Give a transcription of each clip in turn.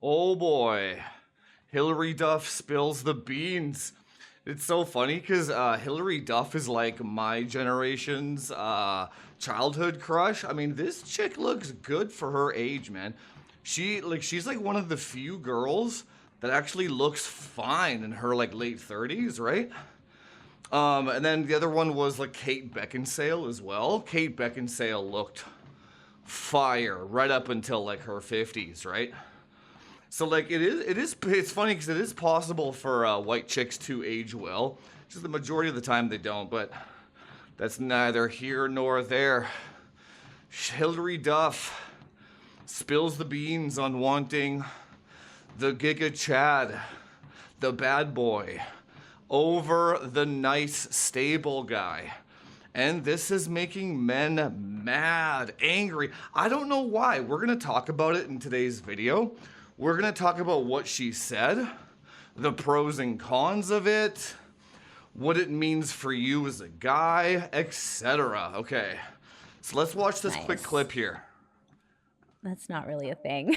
Oh boy, Hillary Duff spills the beans. It's so funny because Hillary Duff is like my generation's childhood crush. I mean, this chick looks good for her age, man. She's like one of the few girls that actually looks fine in her like late 30s, right? And then the other one was like Kate Beckinsale as well. Kate Beckinsale looked fire right up until like her 50s, right? So like it's funny because it is possible for white chicks to age well. Just the majority of the time they don't, but that's neither here nor there. Hillary Duff spills the beans on wanting the Giga Chad, the bad boy, over the nice, stable guy. And this is making men mad, angry. I don't know why. We're going to talk about it in today's video. We're going to talk about what she said, the pros and cons of it, what it means for you as a guy, etc. Okay, so let's watch this quick clip here. That's not really a thing.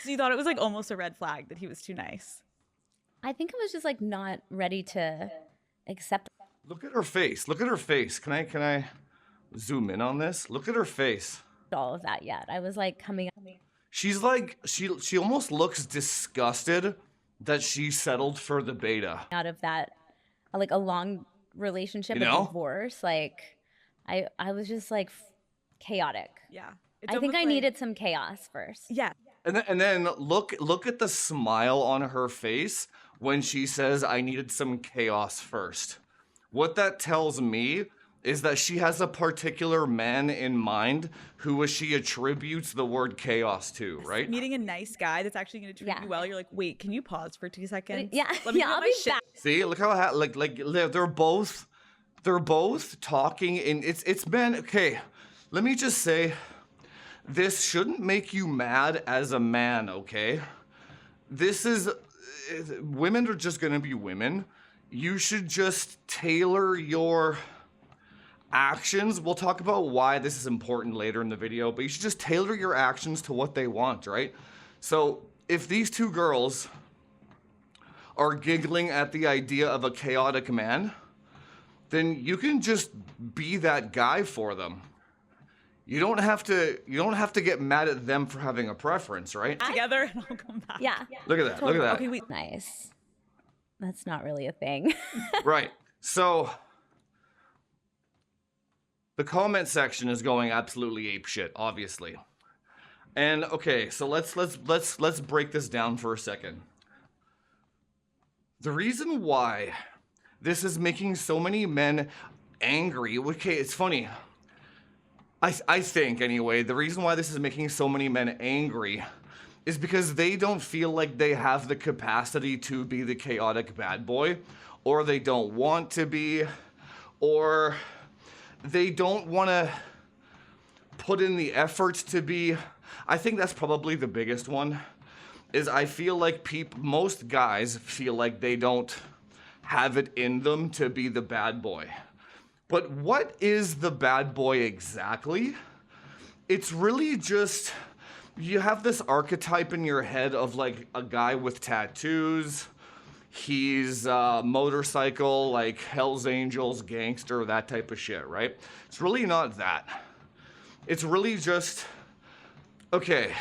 So you thought it was like almost a red flag that he was too nice? I think I was just like not ready to accept Look at her face. Look at her face. Can I zoom in on this? Look at her face. all of that yet. I was like coming up. She's like, she almost looks disgusted that she settled for the beta. Out of that, like a long relationship, You a know? divorce. Like, I was just like chaotic. Yeah. I think I needed some chaos first. Yeah. And then look at the smile on her face when she says, I needed some chaos first. What that tells me is that she has a particular man in mind who she attributes the word chaos to, right? Meeting a nice guy that's actually going to treat Yeah. you well. You're like, wait, can you pause for 2 seconds? Yeah, Let me yeah, get I'll my be shit. back. See, look how they're both talking, and it's been okay. Let me just say, this shouldn't make you mad as a man, okay? This is women are just gonna be women. You should just tailor your actions. We'll talk about why this is important later in the video, but you should just tailor your actions to what they want, right? So if these two girls are giggling at the idea of a chaotic man, then you can just be that guy for them. You don't have to get mad at them for having a preference, right? Together and I'll come back. Yeah. Look at that. Look at that. Okay, wait. Nice. That's not really a thing. Right. So the comment section is going absolutely apeshit, obviously. And okay, so let's break this down for a second. The reason why this is making so many men angry, okay, it's funny. I think anyway, the reason why this is making so many men angry is because they don't feel like they have the capacity to be the chaotic bad boy, or they don't want to be, or they don't want to put in the effort to be. I think that's probably the biggest one, is I feel like most guys feel like they don't have it in them to be the bad boy. But what is the bad boy exactly? It's really just, you have this archetype in your head of like a guy with tattoos. He's motorcycle, like Hell's Angels, gangster, that type of shit, right? It's really not that. It's really just, okay,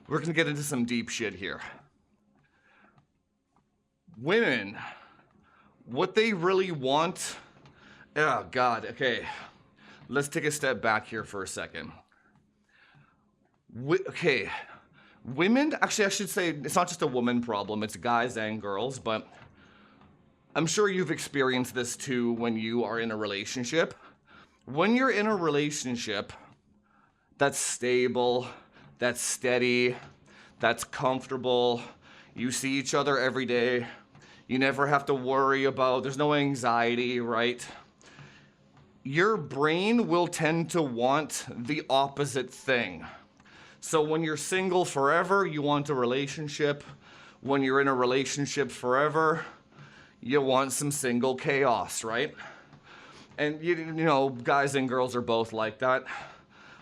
we're gonna get into some deep shit here. Women, what they really want, oh God, okay. Let's take a step back here for a second. Okay, women, actually I should say, it's not just a woman problem, it's guys and girls, but I'm sure you've experienced this too when you are in a relationship. When you're in a relationship that's stable, that's steady, that's comfortable, you see each other every day, you never have to worry about, there's no anxiety, right? Your brain will tend to want the opposite thing. So when you're single forever, you want a relationship. When you're in a relationship forever, you want some single chaos, right? And you know, guys and girls are both like that.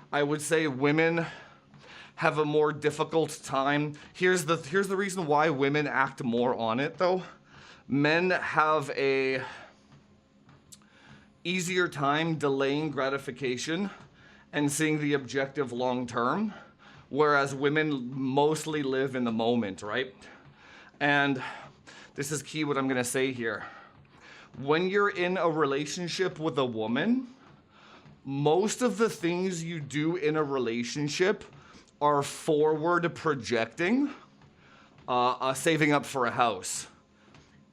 I would say women have a more difficult time. Here's the reason why women act more on it though. Men have a easier time delaying gratification and seeing the objective long term, whereas women mostly live in the moment, right? And this is key what I'm gonna say here. When you're in a relationship with a woman, most of the things you do in a relationship are forward projecting, saving up for a house,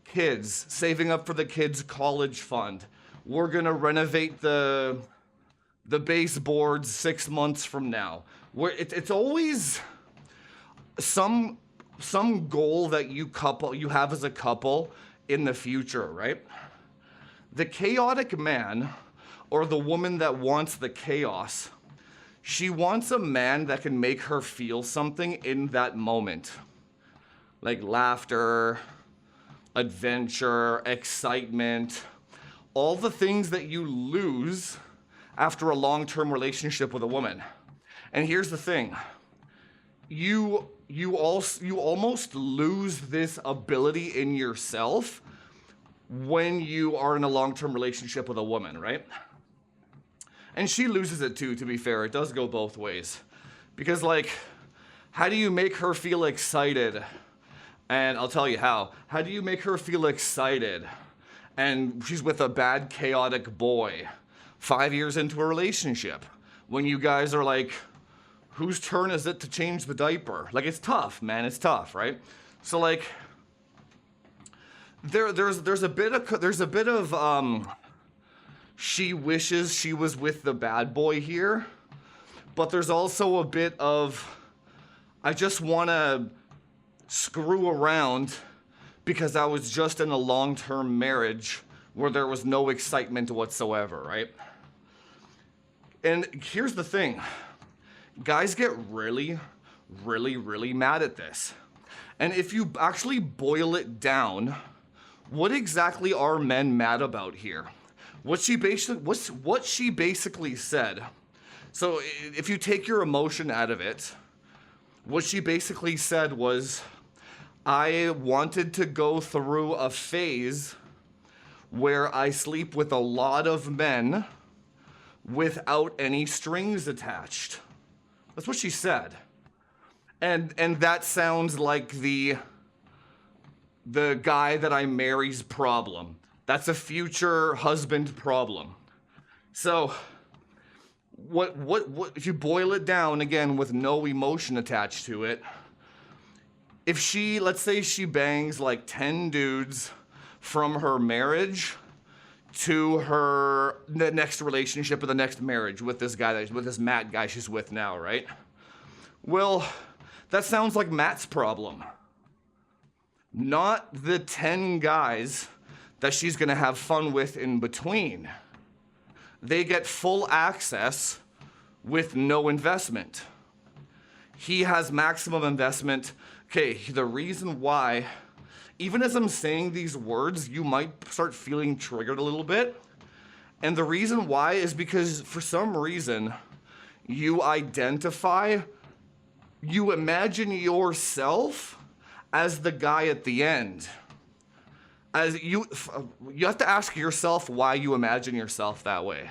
kids, saving up for the kids' college fund. We're gonna renovate the baseboards 6 months from now. It's always some goal that you have as a couple in the future, right? The chaotic man, or the woman that wants the chaos, she wants a man that can make her feel something in that moment. Like laughter, adventure, excitement, all the things that you lose after a long-term relationship with a woman. And here's the thing. You almost lose this ability in yourself when you are in a long-term relationship with a woman, right? And she loses it too, to be fair. It does go both ways. Because like, how do you make her feel excited? And I'll tell you how. How do you make her feel excited? And she's with a bad, chaotic boy 5 years into a relationship. When you guys are like, whose turn is it to change the diaper? Like, it's tough, man, it's tough, right? So like, there's a bit of she wishes she was with the bad boy here, but there's also a bit of, I just wanna screw around because I was just in a long-term marriage where there was no excitement whatsoever, right? And here's the thing. Guys get really, really, really mad at this. And if you actually boil it down, what exactly are men mad about here? What she basically said, so if you take your emotion out of it, what she basically said was, I wanted to go through a phase where I sleep with a lot of men without any strings attached. That's what she said. And that sounds like the guy that I marry's problem. That's a future husband problem. So what if you boil it down again with no emotion attached to it, if she, let's say she bangs like 10 dudes from her marriage to her next relationship or the next marriage with this guy, with this Matt guy she's with now, right? Well, that sounds like Matt's problem. Not the 10 guys that she's gonna have fun with in between. They get full access with no investment. He has maximum investment. Okay, the reason why, even as I'm saying these words, you might start feeling triggered a little bit. And the reason why is because for some reason, you imagine yourself as the guy at the end. As you have to ask yourself why you imagine yourself that way.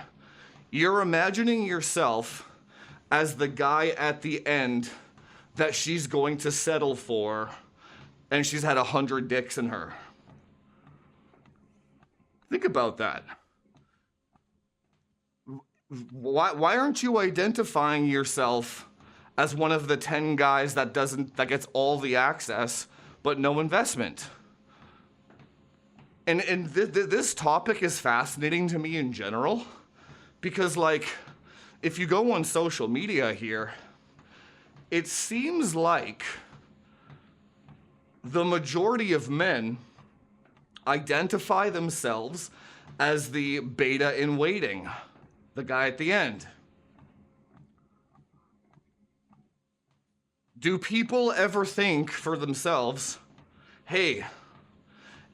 You're imagining yourself as the guy at the end that she's going to settle for, and she's had 100 dicks in her. Think about that. Why aren't you identifying yourself as one of the 10 guys that gets all the access but no investment? And this topic is fascinating to me in general, because like, if you go on social media here, it seems like the majority of men identify themselves as the beta in waiting, the guy at the end. Do people ever think for themselves, hey,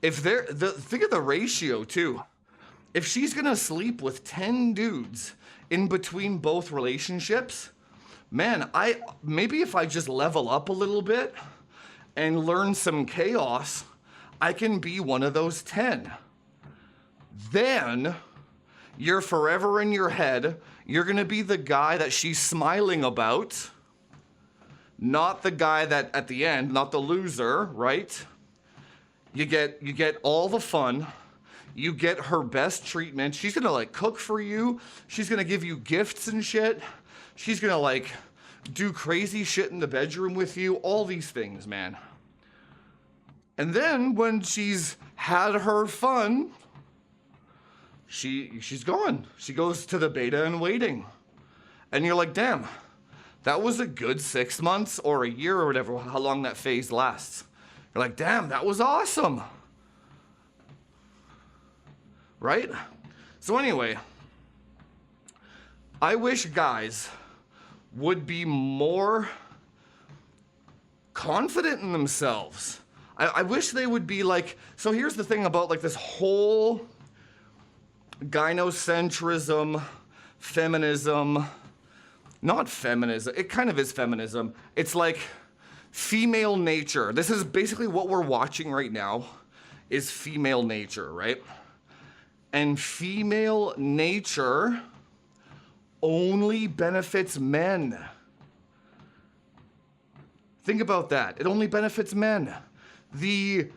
think of the ratio too. If she's gonna sleep with 10 dudes in between both relationships, man, maybe if I just level up a little bit and learn some chaos, I can be one of those 10. Then you're forever in your head. You're gonna be the guy that she's smiling about, not the guy that at the end, not the loser, right? You get all the fun. You get her best treatment. She's gonna like cook for you. She's gonna give you gifts and shit. She's gonna like do crazy shit in the bedroom with you. All these things, man. And then when she's had her fun, she's gone. She goes to the beta and waiting. And you're like, damn, that was a good 6 months or a year or whatever, how long that phase lasts. You're like, damn, that was awesome. Right? So anyway, I wish guys would be more confident in themselves. I wish they would be like, so here's the thing about like this whole gynocentrism, feminism, not feminism, it kind of is feminism. It's like female nature. This is basically what we're watching right now is female nature, right? And female nature only benefits men. Think about that. It only benefits men. You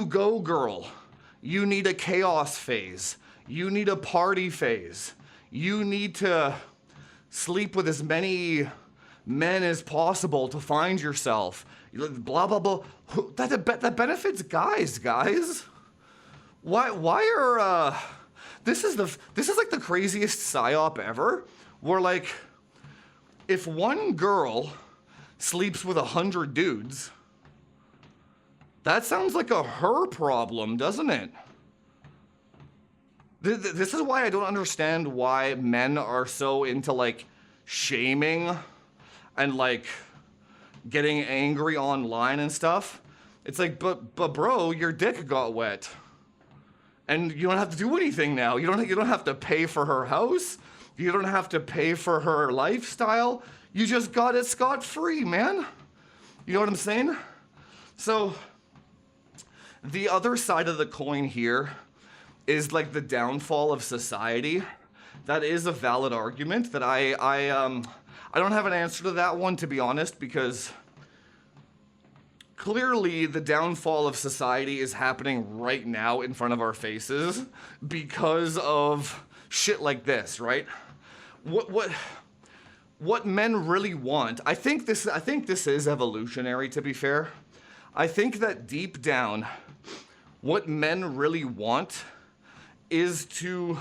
go girl. You need a chaos phase. You need a party phase. You need to sleep with as many men as possible to find yourself. Blah, blah, blah. That benefits guys. Why are, this is like the craziest psyop ever, where like, if one girl sleeps with 100 dudes, that sounds like a her problem, doesn't it? This is why I don't understand why men are so into like shaming and like getting angry online and stuff. It's like, but bro, your dick got wet. And you don't have to do anything now. You don't have to pay for her house. You don't have to pay for her lifestyle. You just got it scot-free, man. You know what I'm saying? So the other side of the coin here is like the downfall of society. That is a valid argument that I don't have an answer to that one, to be honest, because clearly the downfall of society is happening right now in front of our faces because of shit like this, right? What men really want, I think this is evolutionary, to be fair. I think that deep down, what men really want is to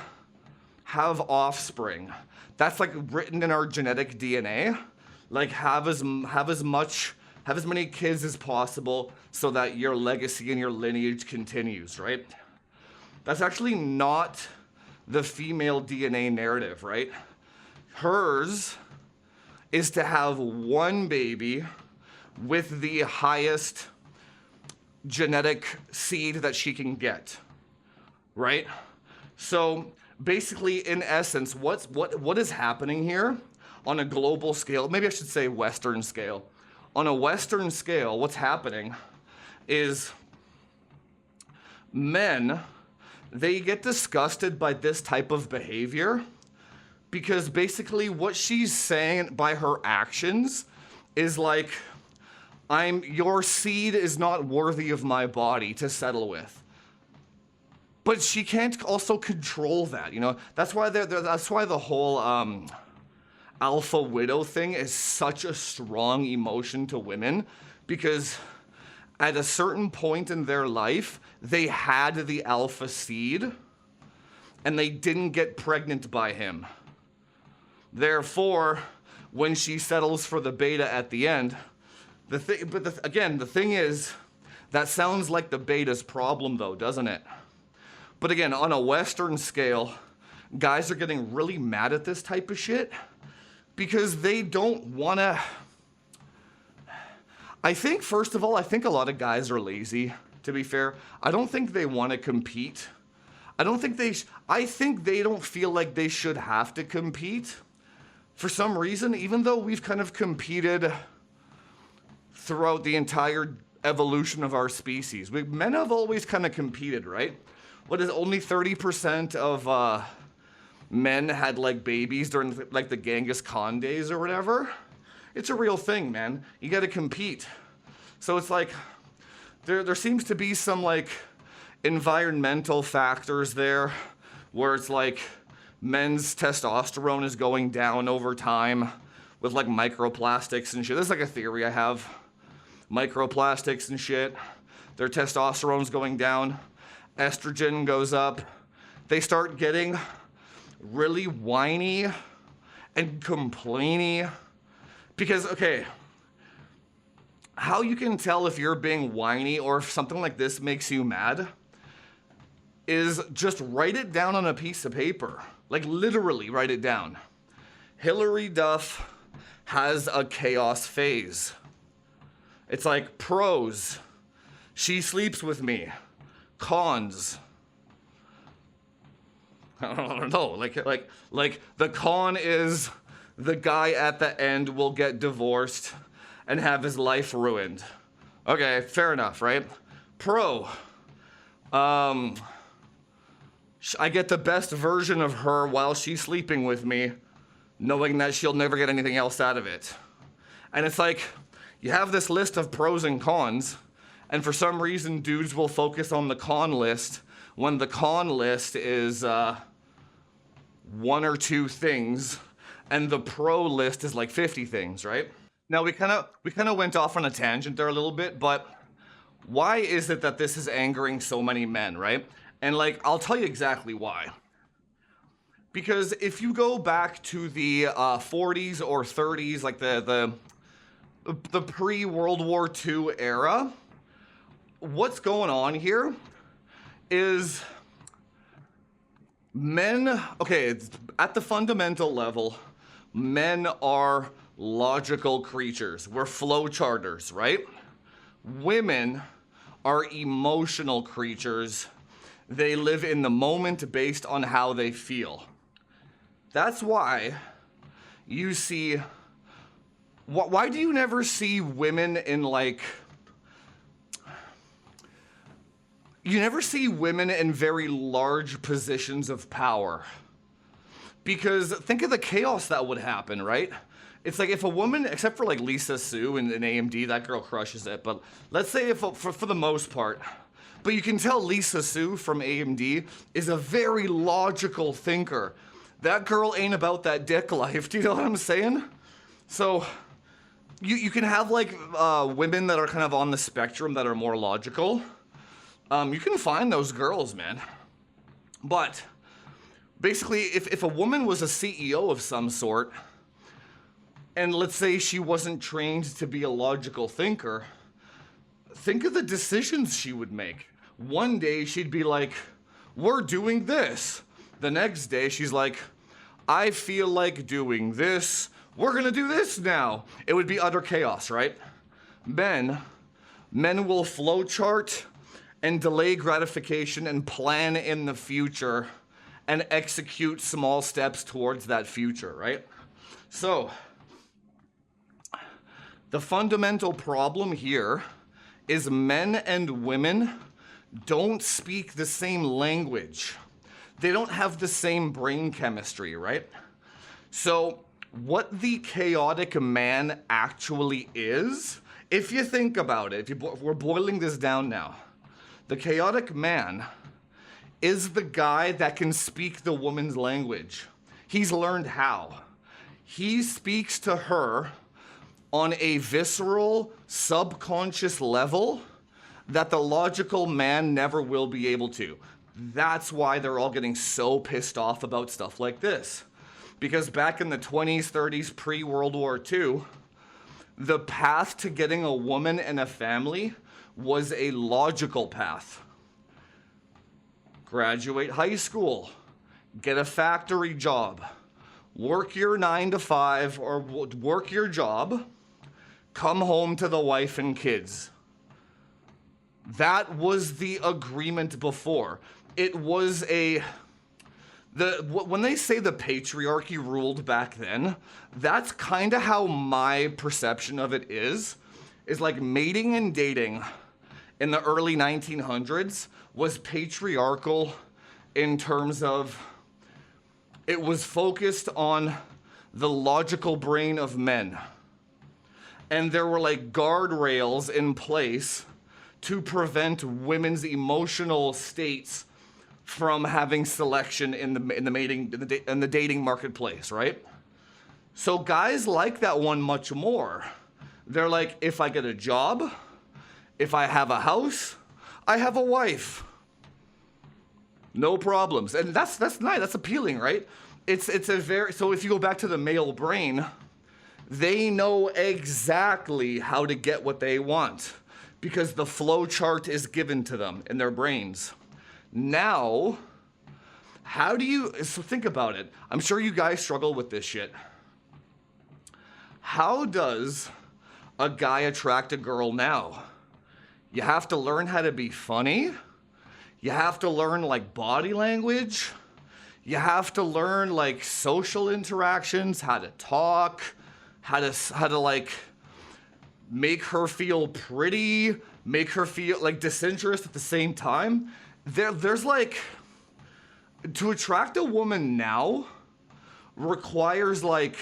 have offspring. That's like written in our genetic DNA. Like have as many kids as possible so that your legacy and your lineage continues, right? That's actually not the female DNA narrative, right? Hers is to have one baby with the highest genetic seed that she can get, right? So basically, in essence, what is happening here on a global scale, maybe I should say Western scale. On a Western scale, what's happening is men, they get disgusted by this type of behavior because basically what she's saying by her actions is like, your seed is not worthy of my body to settle with. But she can't also control that, you know? That's why the whole alpha widow thing is such a strong emotion to women, because at a certain point in their life, they had the alpha seed and they didn't get pregnant by him. Therefore, when she settles for the beta at the end, the thing is, that sounds like the beta's problem though, doesn't it? But again, on a Western scale, guys are getting really mad at this type of shit because they don't want to. I think, first of all, I think a lot of guys are lazy, to be fair. I don't think they want to compete. I think they don't feel like they should have to compete for some reason, even though we've kind of competed throughout the entire evolution of our species, men have always kind of competed, right? What is only 30% of men had like babies during like the Genghis Khan days or whatever? It's a real thing, man. You gotta compete. So it's like, there seems to be some like environmental factors there where it's like men's testosterone is going down over time with like microplastics and shit. This is like a theory I have. Microplastics and shit. Their testosterone's going down. Estrogen goes up. They start getting really whiny and complainy. Because, okay, how you can tell if you're being whiny or if something like this makes you mad is just write it down on a piece of paper. Like literally write it down. Hilary Duff has a chaos phase. It's like pros, she sleeps with me. Cons, I don't know, like the con is the guy at the end will get divorced and have his life ruined. Okay, fair enough, right? Pro, I get the best version of her while she's sleeping with me, knowing that she'll never get anything else out of it. And it's like, you have this list of pros and cons, and for some reason, dudes will focus on the con list when the con list is one or two things, and the pro list is like 50 things, right? Now we kind of went off on a tangent there a little bit, but why is it that this is angering so many men, right? And like, I'll tell you exactly why. Because if you go back to the 40s or 30s, like the pre-World War II era, what's going on here is men, okay, at the fundamental level, men are logical creatures. We're flow charters, right? Women are emotional creatures. They live in the moment based on how they feel. That's why you see, why do you never see women in like, you never see women in very large positions of power? Because think of the chaos that would happen, right? It's like if a woman, except for like Lisa Sue in AMD, that girl crushes it. But let's say if for the most part, but you can tell Lisa Sue from AMD is a very logical thinker. That girl ain't about that dick life. Do you know what I'm saying? So you can have like women that are kind of on the spectrum that are more logical. You can find those girls, man. But basically, if a woman was a CEO of some sort, and let's say she wasn't trained to be a logical thinker, think of the decisions she would make. One day she'd be like, we're doing this. The next day she's like, I feel like doing this. We're gonna do this now. It would be utter chaos, right? Men will flowchart and delay gratification and plan in the future and execute small steps towards that future, right? So, the fundamental problem here is men and women don't speak the same language. They don't have the same brain chemistry, right? So what the chaotic man actually is, if you think about it, if we're boiling this down now, the chaotic man is the guy that can speak the woman's language. He's learned how. He speaks to her on a visceral, subconscious level that the logical man never will be able to. That's why they're all getting so pissed off about stuff like this. Because back in the 20s, 30s, pre-World War II, the path to getting a woman and a family was a logical path. Graduate high school, get a factory job, work your 9 to 5 or work your job, come home to the wife and kids. That was the agreement before. It was When they say the patriarchy ruled back then, that's kind of how my perception of it is like mating and dating in the early 1900s was patriarchal in terms of it was focused on the logical brain of men. And there were like guardrails in place to prevent women's emotional states from having selection in the dating marketplace, right? So guys like that one much more. They're like, if I get a job, if I have a house, I have a wife. No problems. And that's nice, that's appealing, right? It's a very, so if you go back to the male brain, they know exactly how to get what they want because the flow chart is given to them in their brains. Now, so think about it. I'm sure you guys struggle with this shit. How does a guy attract a girl now? You have to learn how to be funny. You have to learn like body language. You have to learn like social interactions, how to talk, how to like make her feel pretty, make her feel like disinterest at the same time. There's like, to attract a woman now requires like,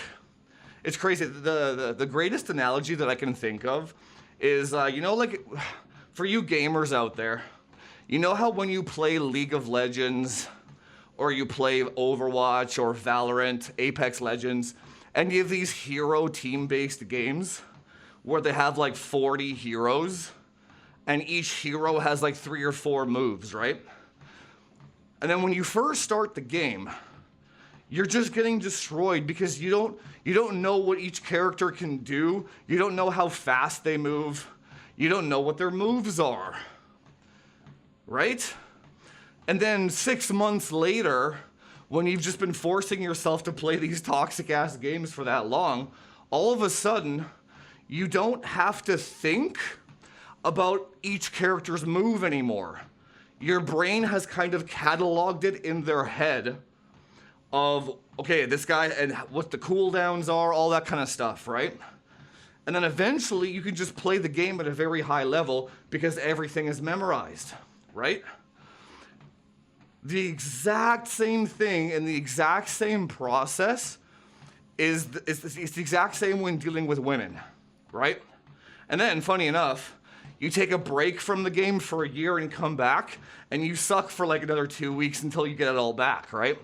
it's crazy. The greatest analogy that I can think of is, like for you gamers out there, you know how when you play League of Legends or you play Overwatch or Valorant, Apex Legends, and you have these hero team-based games where they have like 40 heroes and each hero has like 3 or 4 moves, right? And then when you first start the game, you're just getting destroyed because you don't know what each character can do. You don't know how fast they move. You don't know what their moves are, right? And then 6 months later, when you've just been forcing yourself to play these toxic ass games for that long, all of a sudden, you don't have to think about each character's move anymore. Your brain has kind of cataloged it in their head of, okay, this guy and what the cooldowns are, all that kind of stuff, right? And then eventually you can just play the game at a very high level because everything is memorized, right? The exact same thing and the exact same process is the exact same when dealing with women, right? And then, funny enough, you take a break from the game for a year and come back, and you suck for like another 2 weeks until you get it all back, right?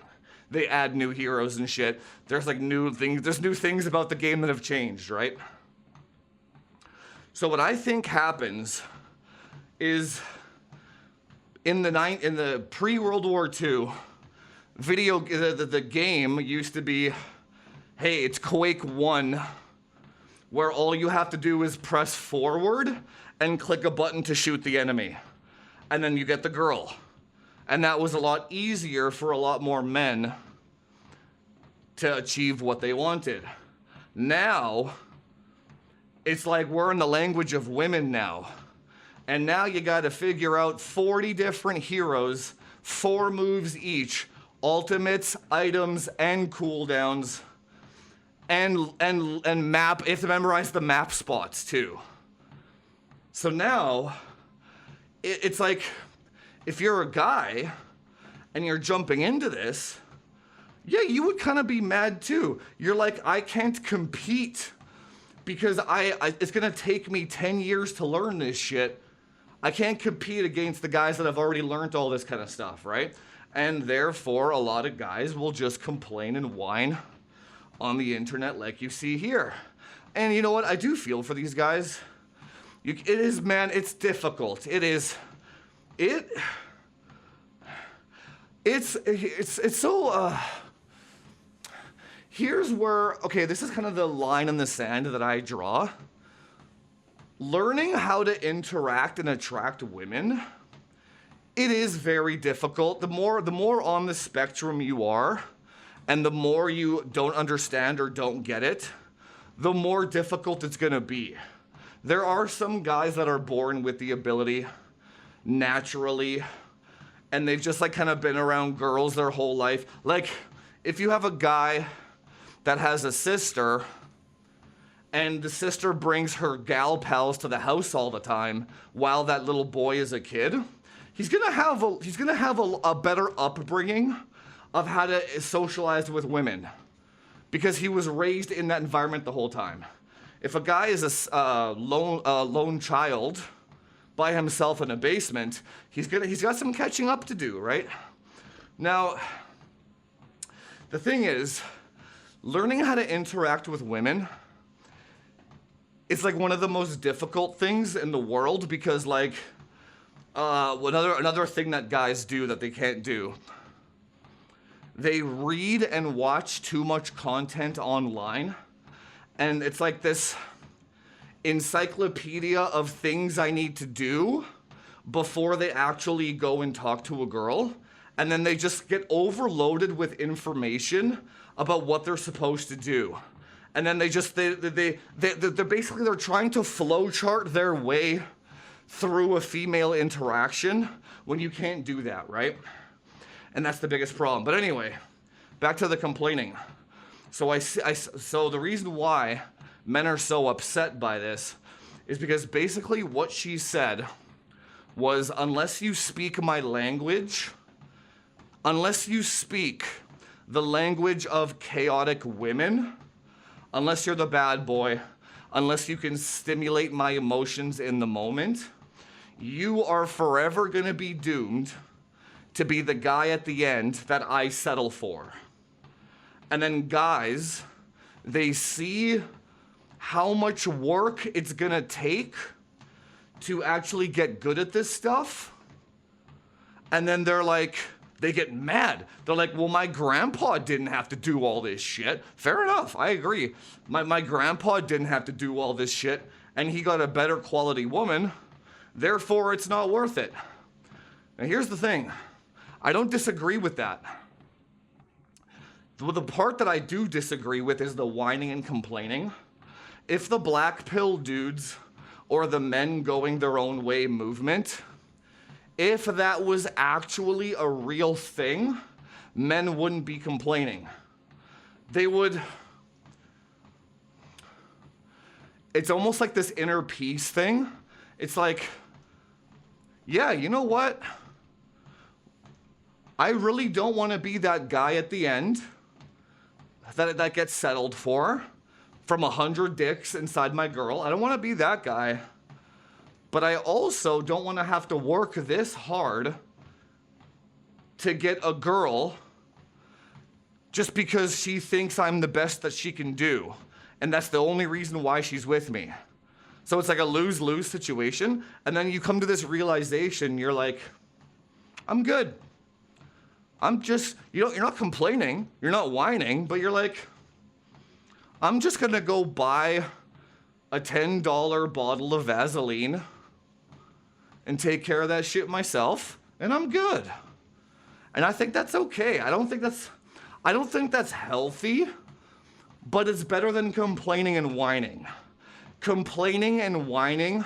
They add new heroes and shit. There's like new things about the game that have changed, right? So what I think happens is in the pre-World War II, the game used to be, hey, it's Quake 1, where all you have to do is press forward and click a button to shoot the enemy. And then you get the girl. And that was a lot easier for a lot more men to achieve what they wanted. Now, it's like we're in the language of women now. And now you gotta figure out 40 different heroes, 4 moves each, ultimates, items, and cooldowns, and map. You have to memorize the map spots too. So now, it's like, if you're a guy and you're jumping into this, yeah, you would kind of be mad too. You're like, I can't compete because it's gonna take me 10 years to learn this shit. I can't compete against the guys that have already learned all this kind of stuff, right? And therefore, a lot of guys will just complain and whine on the internet like you see here. And you know what? I do feel for these guys. It is, man, it's difficult. It's so, here's where, okay, this is kind of the line in the sand that I draw. Learning how to interact and attract women, it is very difficult. The more on the spectrum you are, and the more you don't understand or don't get it, the more difficult it's gonna be. There are some guys that are born with the ability naturally, and they've just like kind of been around girls their whole life. Like, if you have a guy that has a sister and the sister brings her gal pals to the house all the time while that little boy is a kid, he's gonna have a better upbringing of how to socialize with women because he was raised in that environment the whole time. If a guy is a lone child by himself in a basement, he's got some catching up to do, right? Now, the thing is, learning how to interact with women is like one of the most difficult things in the world because like another thing that guys do that they can't do, they read and watch too much content online. And it's like this encyclopedia of things I need to do before they actually go and talk to a girl. And then they just get overloaded with information about what they're supposed to do. And then they're basically, they're trying to flowchart their way through a female interaction when you can't do that, right? And that's the biggest problem. But anyway, back to the complaining. So so the reason why men are so upset by this is because basically what she said was, unless you speak my language, unless you speak the language of chaotic women, unless you're the bad boy, unless you can stimulate my emotions in the moment, you are forever gonna be doomed to be the guy at the end that I settle for. And then guys, they see how much work it's gonna take to actually get good at this stuff. And then they're like, they get mad. They're like, well, my grandpa didn't have to do all this shit. Fair enough, I agree. My grandpa didn't have to do all this shit, and he got a better quality woman, therefore it's not worth it. Now here's the thing, I don't disagree with that. The part that I do disagree with is the whining and complaining. If the black pill dudes or the men going their own way movement, if that was actually a real thing, men wouldn't be complaining. They would. It's almost like this inner peace thing. It's like, yeah, you know what? I really don't want to be that guy at the end that gets settled for from 100 dicks inside my girl. I don't want to be that guy. But I also don't want to have to work this hard to get a girl just because she thinks I'm the best that she can do. And that's the only reason why she's with me. So it's like a lose-lose situation. And then you come to this realization, you're like, I'm good. I'm just, you're not complaining, you're not whining, but you're like, I'm just gonna go buy a $10 bottle of Vaseline and take care of that shit myself, and I'm good. And I think that's okay. I don't think that's healthy, but it's better than complaining and whining. Complaining and whining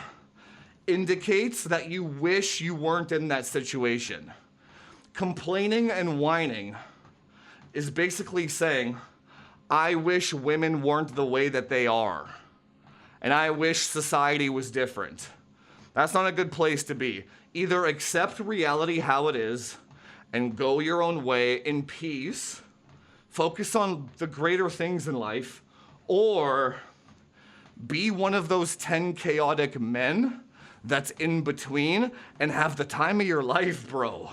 indicates that you wish you weren't in that situation. Complaining and whining is basically saying, I wish women weren't the way that they are, and I wish society was different. That's not a good place to be. Either accept reality how it is and go your own way in peace, focus on the greater things in life, or be one of those 10 chaotic men that's in between and have the time of your life, bro.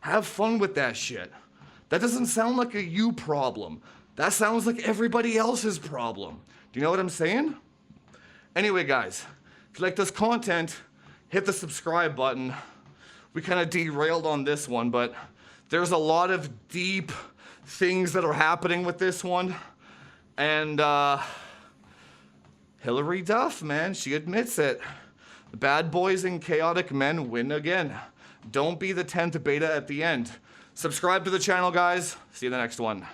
Have fun with that shit. That doesn't sound like a you problem. That sounds like everybody else's problem. Do you know what I'm saying? Anyway, guys, if you like this content, hit the subscribe button. We kind of derailed on this one, but there's a lot of deep things that are happening with this one. And Hilary Duff, man, she admits it. The bad boys and chaotic men win again. Don't be the 10th beta at the end. Subscribe to the channel, guys. See you in the next one.